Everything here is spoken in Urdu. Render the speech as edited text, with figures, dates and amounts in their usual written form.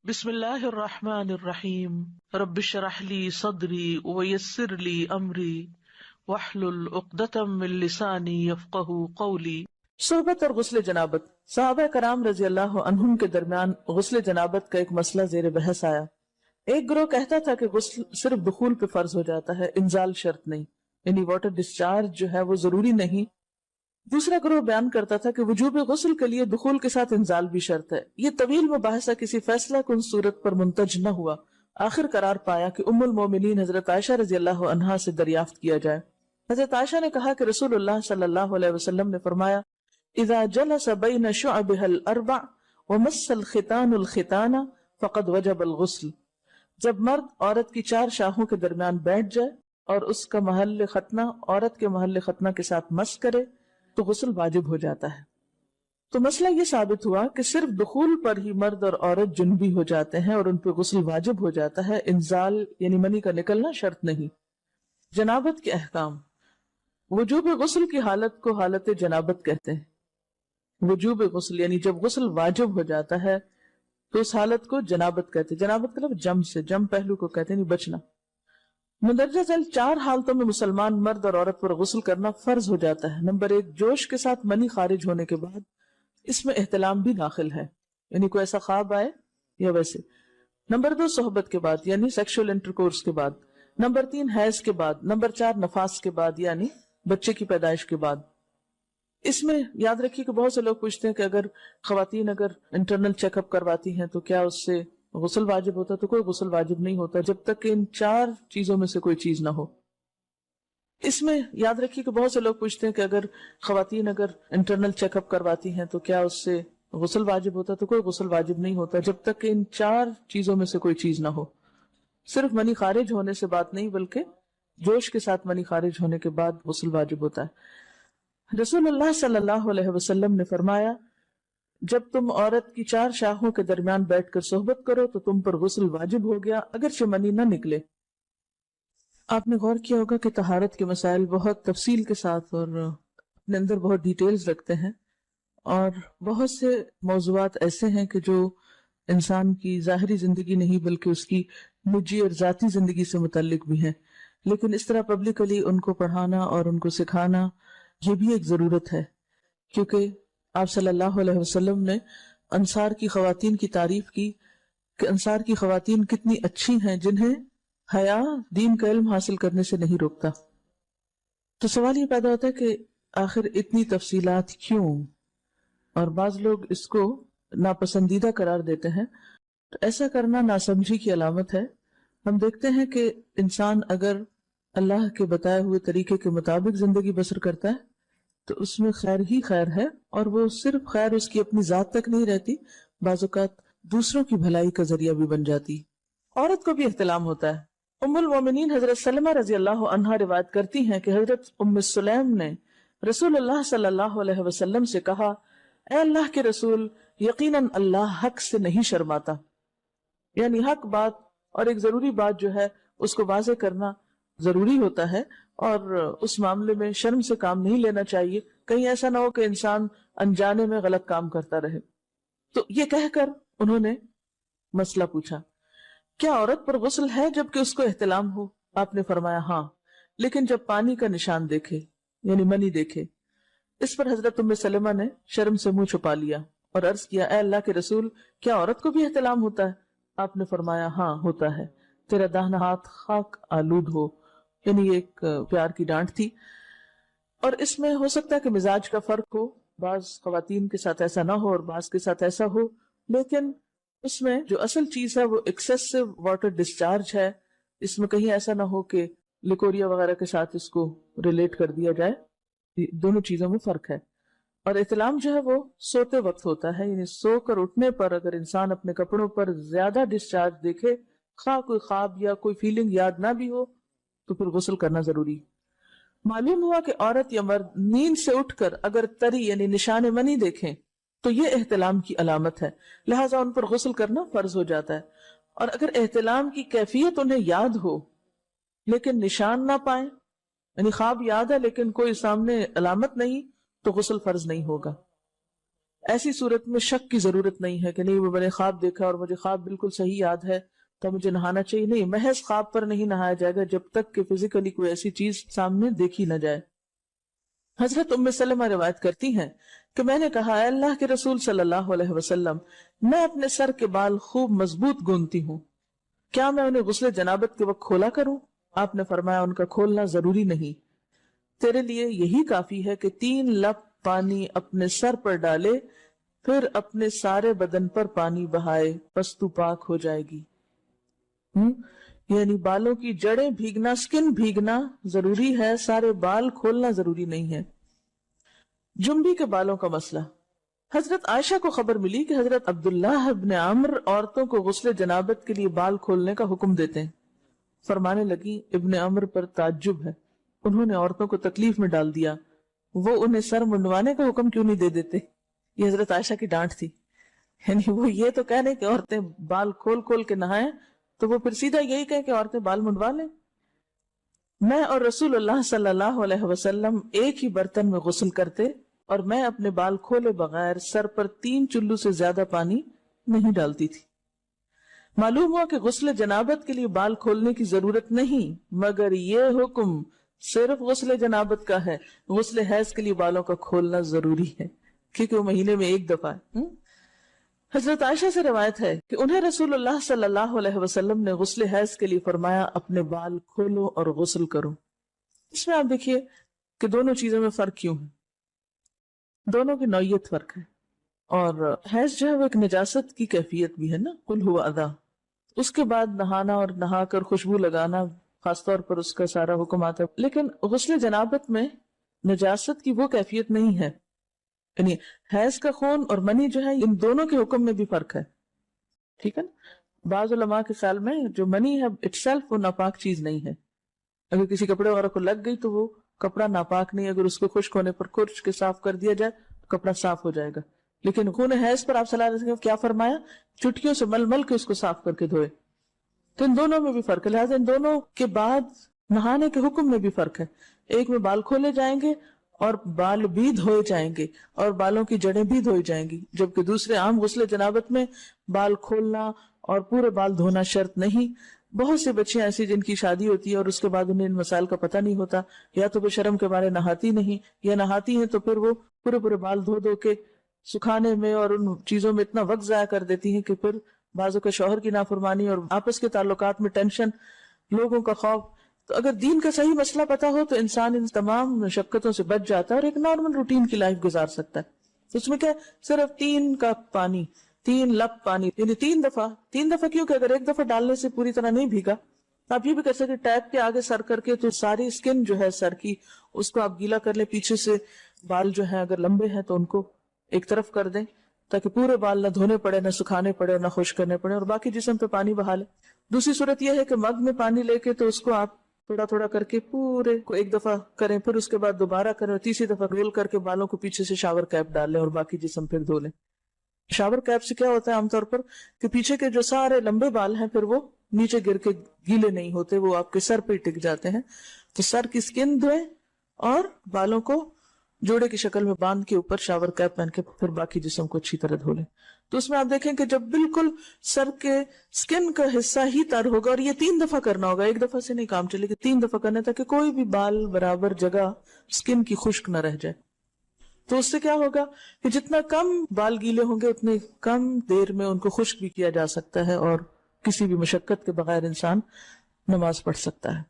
بسم اللہ الرحمن الرحیم رب اشرح لی صدری ویسر لی امری واحلل عقدۃ من لسانی یفقہوا قولی۔ صحبت اور غسل جنابت۔ صحابہ کرام رضی اللہ عنہم کے درمیان غسل جنابت کا ایک مسئلہ زیر بحث آیا۔ ایک گروہ کہتا تھا کہ غسل صرف دخول پہ فرض ہو جاتا ہے، انزال شرط نہیں، یعنی واٹر ڈسچارج جو ہے وہ ضروری نہیں۔ دوسرا گروہ بیان کرتا تھا کہ وجوب غسل کے لیے دخول کے ساتھ انزال بھی شرط ہے۔ یہ طویل مباحثہ کسی فیصلہ کن صورت پر منتج نہ ہوا۔ آخر قرار پایا کہ ام المومنین حضرت عائشہ رضی اللہ عنہا سے دریافت کیا جائے۔ حضرت عائشہ نے کہا کہ رسول اللہ صلی اللہ علیہ وسلم نے فرمایا، اذا جلس بین شعبها الاربع ومس الختان الختان فقد وجب الغسل۔ جب مرد عورت کی چار شاخوں کے درمیان بیٹھ جائے اور اس کا محل ختنہ عورت کے محل ختنہ کے ساتھ مس کرے تو غسل واجب ہو جاتا ہے۔ تو مسئلہ یہ ثابت ہوا کہ صرف دخول پر ہی مرد اور عورت جنبی ہو جاتے ہیں اور ان پہ غسل واجب ہو جاتا ہے، انزال یعنی منی کا نکلنا شرط نہیں۔ جنابت کے احکام۔ وجوب غسل کی حالت کو حالت جنابت کہتے ہیں۔ وجوب غسل یعنی جب غسل واجب ہو جاتا ہے تو اس حالت کو جنابت کہتے ہیں۔ جنابت کا لفظ جم سے، جم پہلو کو کہتے ہیں، نہیں بچنا۔ مندرجہ ذیل چار حالتوں میں مسلمان مرد اور عورت پر غسل کرنا فرض ہو جاتا ہے۔ نمبر 1، جوش کے ساتھ منی خارج ہونے کے بعد، اس میں احتلام بھی داخل ہے، یعنی کوئی ایسا خواب آئے یا ویسے۔ نمبر 2، صحبت کے بعد یعنی سیکشول انٹرکورس کے بعد۔ نمبر 3، حیض کے بعد۔ نمبر 4، نفاس کے بعد یعنی بچے کی پیدائش کے بعد۔ اس میں یاد رکھیے کہ بہت سے لوگ پوچھتے ہیں کہ اگر خواتین انٹرنل چیک اپ کرواتی ہیں تو کیا اس سے غسل واجب ہوتا؟ تو کوئی غسل واجب نہیں ہوتا جب تک کہ ان چار چیزوں میں سے کوئی چیز نہ ہو۔ اس میں یاد رکھیے کہ بہت سے لوگ پوچھتے ہیں کہ اگر خواتین انٹرنل چیک اپ کرواتی ہیں تو کیا اس سے غسل واجب ہوتا؟ تو کوئی غسل واجب نہیں ہوتا جب تک کہ ان چار چیزوں میں سے کوئی چیز نہ ہو۔ صرف منی خارج ہونے سے بات نہیں، بلکہ جوش کے ساتھ منی خارج ہونے کے بعد غسل واجب ہوتا ہے۔ رسول اللہ صلی اللہ علیہ وسلم نے فرمایا، جب تم عورت کی چار شاخوں کے درمیان بیٹھ کر صحبت کرو تو تم پر غسل واجب ہو گیا اگرچہ منی نہ نکلے۔ آپ نے غور کیا ہوگا کہ طہارت کے مسائل بہت تفصیل کے ساتھ اور اپنے اندر بہت ڈیٹیلز رکھتے ہیں، اور بہت سے موضوعات ایسے ہیں کہ جو انسان کی ظاہری زندگی نہیں بلکہ اس کی نجی اور ذاتی زندگی سے متعلق بھی ہیں، لیکن اس طرح پبلکلی ان کو پڑھانا اور ان کو سکھانا یہ بھی ایک ضرورت ہے، کیونکہ آپ صلی اللہ علیہ وسلم نے انصار کی خواتین کی تعریف کی کہ انصار کی خواتین کتنی اچھی ہیں جنہیں حیا دین کا علم حاصل کرنے سے نہیں روکتا۔ تو سوال یہ پیدا ہوتا ہے کہ آخر اتنی تفصیلات کیوں؟ اور بعض لوگ اس کو ناپسندیدہ قرار دیتے ہیں، تو ایسا کرنا ناسمجھی کی علامت ہے۔ ہم دیکھتے ہیں کہ انسان اگر اللہ کے بتائے ہوئے طریقے کے مطابق زندگی بسر کرتا ہے تو اس میں خیر ہی خیر ہے، اور وہ صرف خیر اس کی اپنی ذات تک نہیں رہتی، بعض اوقات دوسروں کی بھلائی کا ذریعہ بھی بن جاتی۔ عورت کو بھی احتلام ہوتا ہے۔ ام المومنین حضرت سلمہ رضی اللہ عنہا روایت کرتی ہیں کہ حضرت ام سلیم نے رسول اللہ صلی اللہ علیہ وسلم سے کہا، اے اللہ کے رسول، یقیناً اللہ حق سے نہیں شرماتا، یعنی حق بات اور ایک ضروری بات جو ہے اس کو واضح کرنا ضروری ہوتا ہے، اور اس معاملے میں شرم سے کام نہیں لینا چاہیے، کہیں ایسا نہ ہو کہ انسان انجانے میں غلط کام کرتا رہے۔ تو یہ کہہ کر انہوں نے مسئلہ پوچھا، کیا عورت پر غسل ہے جبکہ اس کو احتلام ہو؟ آپ نے فرمایا ہاں، لیکن جب پانی کا نشان دیکھے یعنی منی دیکھے۔ اس پر حضرت ام سلمہ نے شرم سے منہ چھپا لیا اور عرض کیا، اے اللہ کے رسول، کیا عورت کو بھی احتلام ہوتا ہے؟ آپ نے فرمایا ہاں ہوتا ہے، تیرا داہنا ہاتھ خاک آلود ہو، یعنی ایک پیار کی ڈانٹ تھی۔ اور اس میں ہو سکتا ہے کہ مزاج کا فرق ہو، بعض خواتین کے ساتھ ایسا نہ ہو اور بعض کے ساتھ ایسا ہو، لیکن اس میں جو اصل چیز ہے وہ ایکسیسو واٹر ڈسچارج ہے۔ اس میں کہیں ایسا نہ ہو کہ لیکوریا وغیرہ کے ساتھ اس کو ریلیٹ کر دیا جائے، دونوں چیزوں میں فرق ہے۔ اور احتلام جو ہے وہ سوتے وقت ہوتا ہے، یعنی سو کر اٹھنے پر اگر انسان اپنے کپڑوں پر زیادہ ڈسچارج دیکھے، خواہ کوئی خواب یا کوئی فیلنگ یاد نہ بھی ہو، تو پھر غسل کرنا ضروری۔ معلوم ہوا کہ عورت یا مرد نیند سے اٹھ کر اگر تری یعنی نشان منی دیکھیں تو یہ احتلام کی علامت ہے، لہٰذا ان پر غسل کرنا فرض ہو جاتا ہے۔ اور اگر احتلام کی کیفیت انہیں یاد ہو لیکن نشان نہ پائیں، یعنی خواب یاد ہے لیکن کوئی سامنے علامت نہیں، تو غسل فرض نہیں ہوگا۔ ایسی صورت میں شک کی ضرورت نہیں ہے کہ نہیں وہ میں نے خواب دیکھا اور مجھے خواب بالکل صحیح یاد ہے تو مجھے نہانا چاہیے. نہیں، محض خواب پر نہیں نہایا جائے گا جب تک کہ فزیکلی کوئی ایسی چیز سامنے دیکھی نہ جائے. حضرت ام سلمہ روایت کرتی ہیں کہ میں نے کہا اے اللہ کے رسول صلی اللہ علیہ وسلم، میں اپنے سر کے بال خوب مضبوط گوندتی ہوں، کیا میں انہیں غسل جنابت کے وقت کھولا کروں؟ آپ نے فرمایا ان کا کھولنا ضروری نہیں، تیرے لیے یہی کافی ہے کہ 3 لپ پانی اپنے سر پر ڈالے، پھر اپنے سارے بدن پر پانی بہائے، پس تو پاک ہو جائے گی. یعنی بالوں کی جڑیں بھیگنا، سکن بھیگنا ضروری ہے، سارے بال کھولنا ضروری نہیں ہے. جنبی کے بالوں کا مسئلہ. حضرت عائشہ کو خبر ملی کہ حضرت عبداللہ ابن عمرو عورتوں کو غسل جنابت کے لیے بال کھولنے کا حکم دیتے ہیں. فرمانے لگی ابن عمرو پر تعجب ہے، انہوں نے عورتوں کو تکلیف میں ڈال دیا، وہ انہیں سر منڈوانے کا حکم کیوں نہیں دے دیتے؟ یہ حضرت عائشہ کی ڈانٹ تھی. یعنی وہ یہ تو کہنے کہ عورتیں بال کھول کھول کے نہائیں تو وہ پھر سیدھا یہی کہے کہ عورتیں بال منڈوا لیں. میں اور رسول اللہ صلی اللہ علیہ وسلم ایک ہی برتن میں غسل کرتے اور میں اپنے بال کھولے بغیر سر پر 3 چلو سے زیادہ پانی نہیں ڈالتی تھی. معلوم ہوا کہ غسل جنابت کے لیے بال کھولنے کی ضرورت نہیں، مگر یہ حکم صرف غسل جنابت کا ہے. غسل حیض کے لیے بالوں کا کھولنا ضروری ہے کیونکہ وہ مہینے میں ایک دفعہ ہے. حضرت عائشہ سے روایت ہے کہ انہیں رسول اللہ صلی اللہ علیہ وسلم نے غسل حیض کے لیے فرمایا اپنے بال کھولو اور غسل کرو. اس میں آپ دیکھیے کہ دونوں چیزوں میں فرق کیوں ہے، دونوں کی نوعیت فرق ہے. اور حیض جو ہے وہ ایک نجاست کی کیفیت بھی ہے نا، قل ہوا اذی، اس کے بعد نہانا اور نہا کر خوشبو لگانا خاص طور پر اس کا سارا حکم آتا ہے. لیکن غسل جنابت میں نجاست کی وہ کیفیت نہیں ہے. یعنی حیض کا خون اور منی جو ہے ان دونوں کے حکم میں بھی فرق ہے. ٹھیک ہے نا. بعض علماء کے خیال میں جو منی ہے اٹ سیلف وہ ناپاک چیز نہیں ہے. اگر کسی کپڑے وغیرہ کو لگ گئی تو وہ کپڑا ناپاک نہیں، اگر اس کو خشک ہونے پر کھرچ کے صاف کر دیا جائے تو کپڑا صاف ہو جائے گا. لیکن خون حیض پر آپ صلی اللہ علیہ وسلم کیا فرمایا؟ چٹکیوں سے مل مل کے اس کو صاف کر کے دھوئے. تو ان دونوں میں بھی فرق ہے. لہٰذا ان دونوں کے بعد نہانے کے حکم میں بھی فرق ہے. ایک میں بال کھولے جائیں گے اور بال بھی دھوئے جائیں گے اور بالوں کی جڑیں بھی دھوئی جائیں گی، جبکہ دوسرے عام غسل جنابت میں بال کھولنا اور پورے بال دھونا شرط نہیں. بہت سی بچیاں ایسی جن کی شادی ہوتی ہے اور اس کے بعد انہیں ان مسائل کا پتہ نہیں ہوتا، یا تو وہ شرم کے بارے نہاتی نہیں، یا نہاتی ہیں تو پھر وہ پورے بال دھو دھو کے سکھانے میں اور ان چیزوں میں اتنا وقت ضائع کر دیتی ہیں کہ پھر بعضوں کے شوہر کی نافرمانی اور آپس کے تعلقات میں ٹینشن، لوگوں کا خوف. تو اگر دین کا صحیح مسئلہ پتا ہو تو انسان ان تمام مشقتوں سے بچ جاتا ہے اور ایک نارمل روٹین کی لائف گزار سکتا ہے. اس میں کیا صرف 3 کپ پانی، 3 لپ پانی، یعنی 3 دفعہ کیوں کہ اگر ایک دفعہ ڈالنے سے پوری طرح نہیں بھیگا آپ یہ بھی کر سکتے ٹیپ کے آگے سر کر کے تو ساری اسکن جو ہے سر کی اس کو آپ گیلا کر لیں، پیچھے سے بال جو ہیں اگر لمبے ہیں تو ان کو ایک طرف کر دیں تاکہ پورے بال نہ دھونے پڑے، نہ سکھانے پڑے، نہ خشک کرنے پڑے، اور باقی جسم پہ پانی بہا لیں. دوسری صورت یہ ہے کہ مگ میں پانی لے کے تو اس کو آپ تھوڑا تھوڑا کر کے پورے کو ایک دفعہ کریں، پھر اس کے بعد دوبارہ کریں اور تیسری دفعہ رول کر کے بالوں کو پیچھے سے شاور کیپ ڈال لیں اور باقی جسم پھر دھو لیں. شاور کیپ سے کیا ہوتا ہے عام طور پر کہ پیچھے کے جو سارے لمبے بال ہیں پھر وہ نیچے گر کے گیلے نہیں ہوتے، وہ آپ کے سر پہ ٹک جاتے ہیں. تو سر کی اسکن دھوئیں اور بالوں کو جوڑے کی شکل میں باندھ کے اوپر شاور کیپ پہن کے پھر باقی جسم کو اچھی طرح دھو لیں. تو اس میں آپ دیکھیں کہ جب بالکل سر کے سکن کا حصہ ہی تر ہوگا، اور یہ 3 دفعہ کرنا ہوگا، ایک دفعہ سے نہیں کام چلے گا، 3 دفعہ کرنا تاکہ کوئی بھی بال برابر جگہ سکن کی خشک نہ رہ جائے. تو اس سے کیا ہوگا کہ جتنا کم بال گیلے ہوں گے اتنے کم دیر میں ان کو خشک بھی کیا جا سکتا ہے اور کسی بھی مشقت کے بغیر انسان نماز پڑھ سکتا ہے.